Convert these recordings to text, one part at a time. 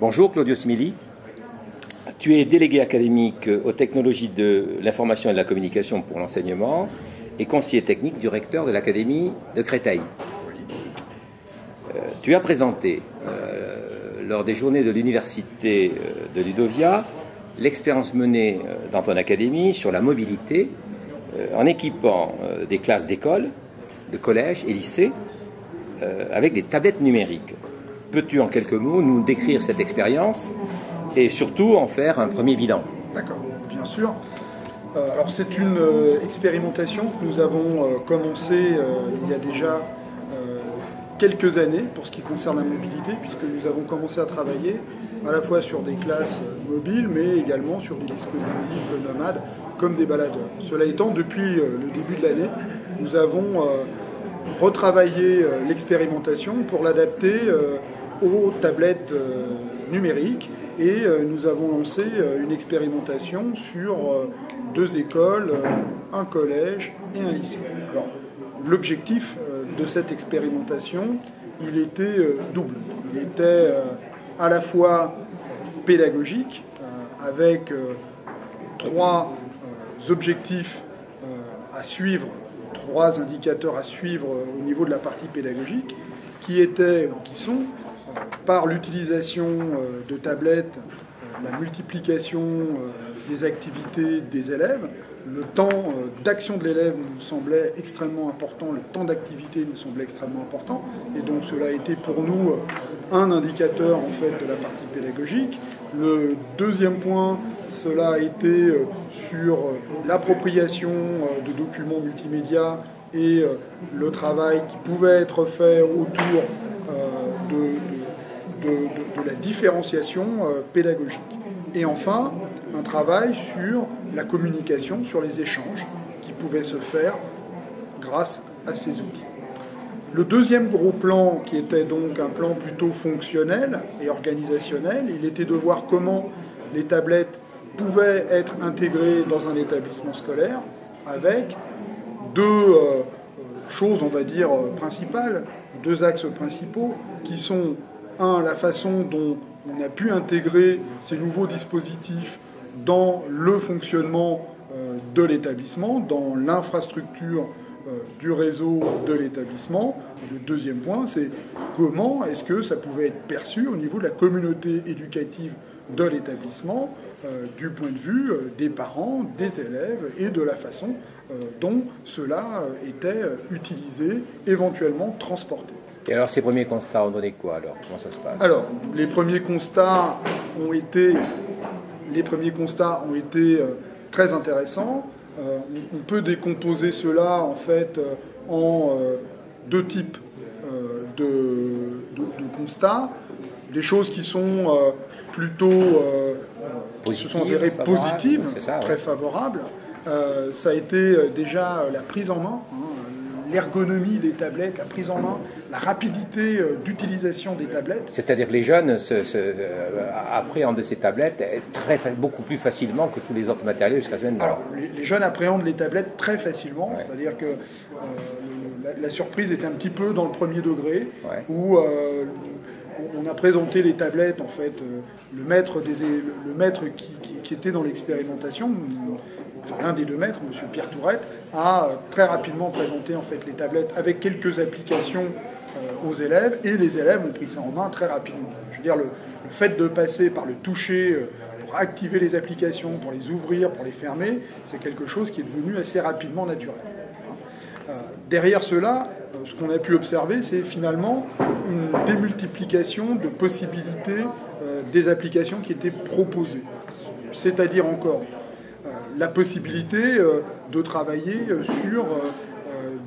Bonjour Claudio Simili, tu es délégué académique aux technologies de l'information et de la communication pour l'enseignement et conseiller technique du recteur de l'Académie de Créteil. Tu as présenté lors des journées de l'université de Ludovia l'expérience menée dans ton académie sur la mobilité en équipant des classes d'école, de collège et lycée avec des tablettes numériques. Peux-tu en quelques mots nous décrire cette expérience et surtout en faire un premier bilan? D'accord, bien sûr. Alors c'est une expérimentation que nous avons commencée il y a déjà quelques années pour ce qui concerne la mobilité, puisque nous avons commencé à travailler à la fois sur des classes mobiles, mais également sur des dispositifs nomades comme des baladeurs. Cela étant, depuis le début de l'année, nous avons retravaillé l'expérimentation pour l'adapter aux tablettes numériques et nous avons lancé une expérimentation sur 2 écoles, un collège et un lycée. Alors, l'objectif de cette expérimentation, il était double. Il était à la fois pédagogique, avec 3 objectifs à suivre, 3 indicateurs à suivre au niveau de la partie pédagogique, qui étaient ou qui sont, par l'utilisation de tablettes, la multiplication des activités des élèves, le temps d'action de l'élève nous semblait extrêmement important, le temps d'activité nous semblait extrêmement important, et donc cela a été pour nous un indicateur en fait de la partie pédagogique. Le deuxième point, cela a été sur l'appropriation de documents multimédia et le travail qui pouvait être fait autour de la différenciation pédagogique. Et enfin, un travail sur la communication, sur les échanges qui pouvaient se faire grâce à ces outils. Le deuxième gros plan, qui était donc un plan plutôt fonctionnel et organisationnel, il était de voir comment les tablettes pouvaient être intégrées dans un établissement scolaire avec 2 choses, on va dire, principales, 2 axes principaux, qui sont, un, la façon dont on a pu intégrer ces nouveaux dispositifs dans le fonctionnement de l'établissement, dans l'infrastructure du réseau de l'établissement. Le deuxième point, c'est comment est-ce que ça pouvait être perçu au niveau de la communauté éducative de l'établissement, du point de vue des parents, des élèves et de la façon dont cela était utilisé, éventuellement transporté. Et alors ces premiers constats ont donné quoi alors? Comment ça se passe? Alors, les premiers constats ont été très intéressants. On peut décomposer cela en fait en 2 types de constats. Des choses qui sont plutôt qui se sont avérées positives, très favorables. Ça a été déjà la prise en main, l'ergonomie des tablettes, la prise en main, la rapidité d'utilisation des tablettes. C'est-à-dire que les jeunes appréhendent ces tablettes beaucoup plus facilement que tous les autres matériels jusqu'à ce moment. Alors, les jeunes appréhendent les tablettes très facilement, ouais. C'est-à-dire que la surprise est un petit peu dans le premier degré, ouais. Où on a présenté les tablettes, en fait, le maître qui était dans l'expérimentation, enfin, l'un des 2 maîtres, M. Pierre Tourette, a très rapidement présenté en fait les tablettes avec quelques applications aux élèves, et les élèves ont pris ça en main très rapidement. Je veux dire, le fait de passer par le toucher pour activer les applications, pour les ouvrir, pour les fermer, c'est quelque chose qui est devenu assez rapidement naturel. Derrière cela, ce qu'on a pu observer, c'est finalement une démultiplication de possibilités des applications qui étaient proposées. C'est-à-dire encore la possibilité de travailler sur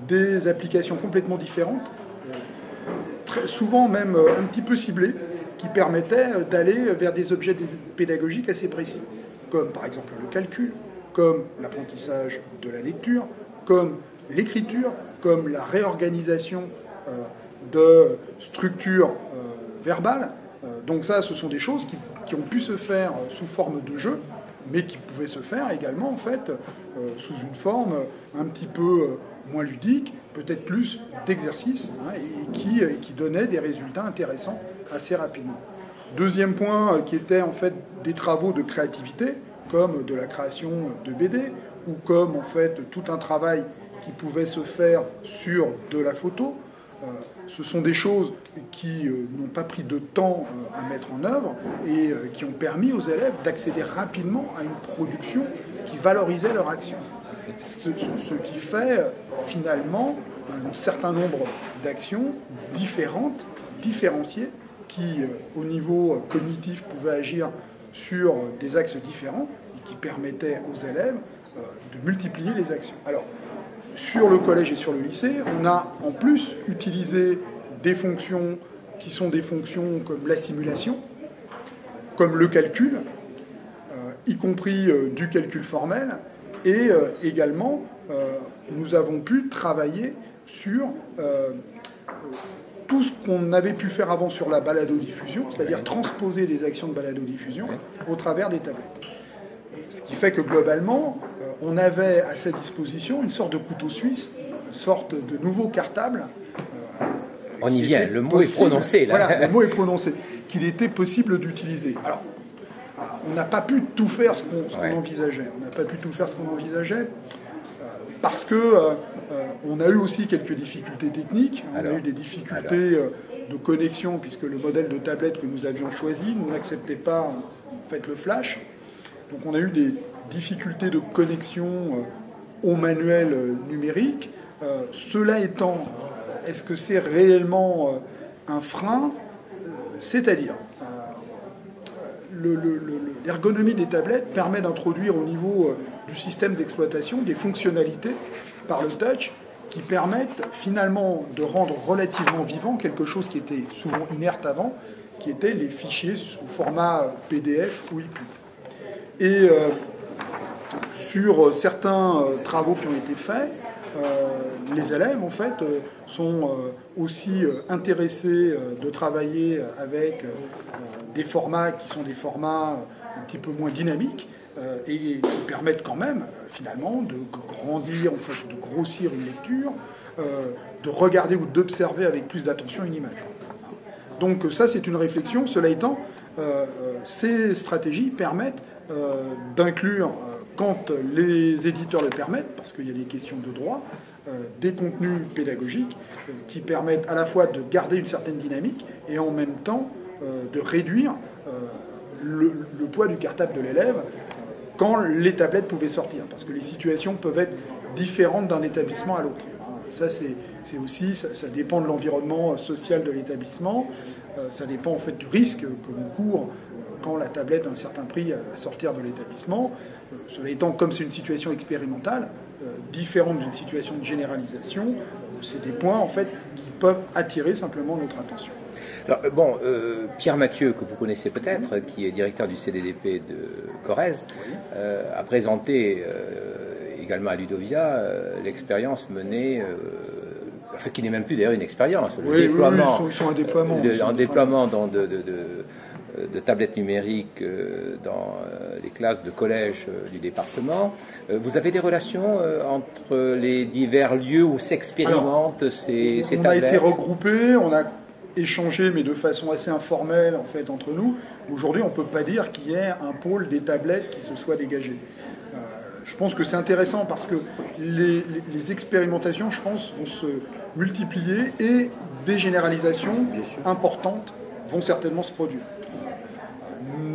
des applications complètement différentes, très souvent même un petit peu ciblées, qui permettaient d'aller vers des objets pédagogiques assez précis, comme par exemple le calcul, comme l'apprentissage de la lecture, comme l'écriture, comme la réorganisation de structures verbales. Donc ça, ce sont des choses qui ont pu se faire sous forme de jeu, mais qui pouvaient se faire également en fait sous une forme un petit peu moins ludique, peut-être plus d'exercice, et qui donnait des résultats intéressants assez rapidement. Deuxième point qui était en fait des travaux de créativité, comme de la création de BD, ou comme en fait tout un travail qui pouvait se faire sur de la photo. Ce sont des choses qui n'ont pas pris de temps à mettre en œuvre et qui ont permis aux élèves d'accéder rapidement à une production qui valorisait leur action. Ce qui fait finalement un certain nombre d'actions différentes, différenciées, qui au niveau cognitif pouvaient agir sur des axes différents et qui permettaient aux élèves de multiplier les actions. Alors, sur le collège et sur le lycée, on a en plus utilisé des fonctions qui sont des fonctions comme la simulation, comme le calcul, y compris du calcul formel, et également nous avons pu travailler sur tout ce qu'on avait pu faire avant sur la balado-diffusion, c'est-à-dire transposer des actions de balado-diffusion au travers des tablettes. Ce qui fait que globalement, on avait à sa disposition une sorte de couteau suisse, une sorte de nouveau cartable. On y vient, le mot est prononcé. Là. Voilà, le mot est prononcé, qu'il était possible d'utiliser. Alors, on n'a pas pu tout faire ce qu'on envisageait. On n'a pas pu tout faire ce qu'on envisageait parce que on a eu aussi quelques difficultés techniques. On a eu des difficultés de connexion puisque le modèle de tablette que nous avions choisi n'acceptait pas en fait le flash. Donc on a eu des difficultés de connexion au manuel numérique. Cela étant, est-ce que c'est réellement un frein? C'est-à-dire, l'ergonomie des tablettes permet d'introduire au niveau du système d'exploitation des fonctionnalités par le touch qui permettent finalement de rendre relativement vivant quelque chose qui était souvent inerte avant, qui étaient les fichiers sous format PDF ou EPUB. Et sur certains travaux qui ont été faits, les élèves en fait sont aussi intéressés de travailler avec des formats qui sont des formats un petit peu moins dynamiques et qui permettent quand même finalement de grandir, en fait, de grossir une lecture, de regarder ou d'observer avec plus d'attention une image. Donc ça c'est une réflexion. Cela étant, ces stratégies permettent d'inclure, quand les éditeurs le permettent, parce qu'il y a des questions de droit, des contenus pédagogiques qui permettent à la fois de garder une certaine dynamique et en même temps de réduire le poids du cartable de l'élève quand les tablettes pouvaient sortir, parce que les situations peuvent être différentes d'un établissement à l'autre. Ça, c'est aussi, ça dépend de l'environnement social de l'établissement, ça dépend en fait du risque que l'on court quand la tablette a un certain prix à sortir de l'établissement. Cela étant, comme c'est une situation expérimentale, différente d'une situation de généralisation, c'est des points en fait qui peuvent attirer simplement notre attention. Alors, bon, Pierre Mathieu, que vous connaissez peut-être, qui est directeur du CDDP de Corrèze, a présenté également à Ludovia l'expérience menée, enfin, qui n'est même plus d'ailleurs une expérience, le déploiement, ils sont un déploiement. Un déploiement de tablettes numériques dans les classes de collège du département. Vous avez des relations entre les divers lieux où s'expérimentent ces tablettes? On a été regroupés, on a échangé, mais de façon assez informelle en fait entre nous. Aujourd'hui, on ne peut pas dire qu'il y ait un pôle des tablettes qui se soit dégagé. Je pense que c'est intéressant parce que les expérimentations, je pense, vont se multiplier et des généralisations importantes vont certainement se produire.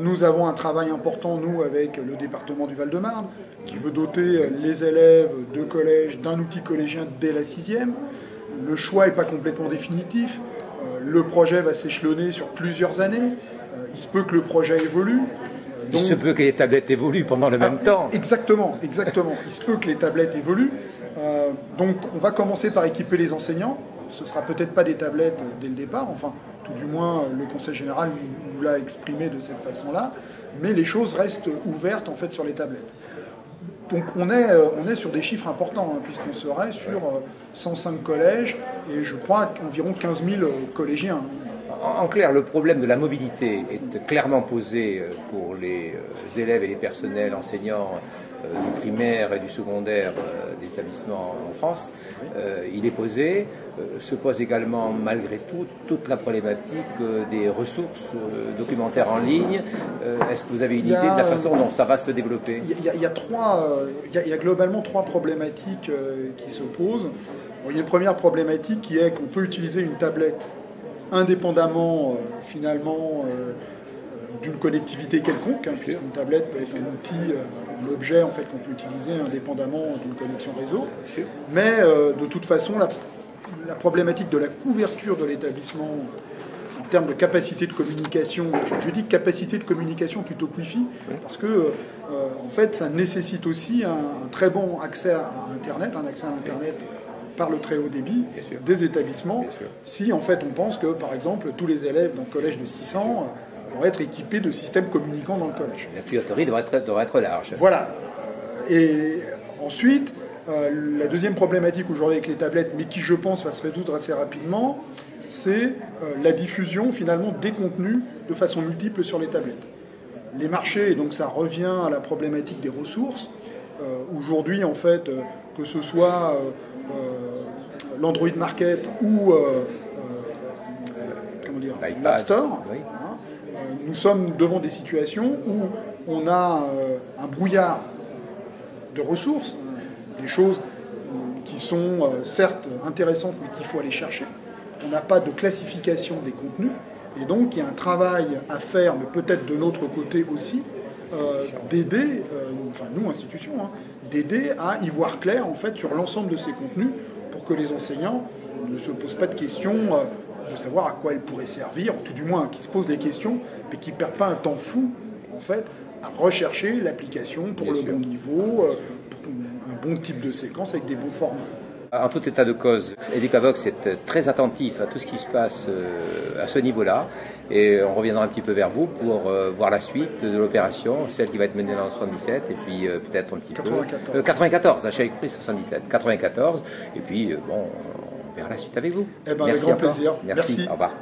Nous avons un travail important, nous, avec le département du Val-de-Marne, qui veut doter les élèves de collège d'un outil collégien dès la 6e. Le choix n'est pas complètement définitif. Le projet va s'échelonner sur plusieurs années. Il se peut que le projet évolue. Donc, il se peut que les tablettes évoluent pendant le même temps. Exactement, exactement. Il se peut que les tablettes évoluent. Donc on va commencer par équiper les enseignants. Ce ne sera peut-être pas des tablettes dès le départ, enfin tout du moins le Conseil général nous l'a exprimé de cette façon-là, mais les choses restent ouvertes en fait sur les tablettes. Donc on est sur des chiffres importants, hein, puisqu'on serait sur 105 collèges et je crois qu'environ 15 000 collégiens. En clair, le problème de la mobilité est clairement posé pour les élèves et les personnels enseignants du primaire et du secondaire des établissements en France. Il est posé. Se pose également, malgré tout, toute la problématique des ressources documentaires en ligne. Est-ce que vous avez une idée de la façon dont ça va se développer? Il y a globalement trois problématiques qui se posent. Bon, il y a une première problématique qui est qu'on peut utiliser une tablette indépendamment finalement d'une connectivité quelconque, hein, puisqu'une tablette peut être un outil, un objet en fait, qu'on peut utiliser indépendamment d'une connexion réseau. Mais de toute façon, la problématique de la couverture de l'établissement en termes de capacité de communication, je dis capacité de communication plutôt que Wi-Fi, parce que en fait, ça nécessite aussi un très bon accès à Internet, un accès à l'Internet par le très haut débit des établissements, si en fait on pense que par exemple tous les élèves dans le collège de 600 vont être équipés de systèmes communicants dans le collège. La tuyauterie devrait être large. Voilà. Et ensuite, la deuxième problématique aujourd'hui avec les tablettes, mais qui je pense va se résoudre assez rapidement, c'est la diffusion finalement des contenus de façon multiple sur les tablettes. Les marchés, donc ça revient à la problématique des ressources. Aujourd'hui en fait, que ce soit l'Android Market ou l'App Store, oui. Nous sommes devant des situations où on a un brouillard de ressources, des choses qui sont certes intéressantes mais qu'il faut aller chercher. On n'a pas de classification des contenus et donc il y a un travail à faire, mais peut-être de notre côté aussi, d'aider, enfin nous institutions, d'aider à y voir clair en fait sur l'ensemble de ces contenus pour que les enseignants ne se posent pas de questions de savoir à quoi elles pourraient servir, ou tout du moins qu'ils se posent des questions, mais qu'ils ne perdent pas un temps fou en fait à rechercher l'application pour le bon niveau, pour un bon type de séquence avec des bons formats. En tout état de cause, Educavox est très attentif à tout ce qui se passe à ce niveau-là et on reviendra un petit peu vers vous pour voir la suite de l'opération, celle qui va être menée dans le 77 et puis peut-être un petit 94. 94, j'avais compris 77, 94 et puis bon, on verra la suite avec vous. Eh ben, avec grand plaisir. Merci. Au revoir.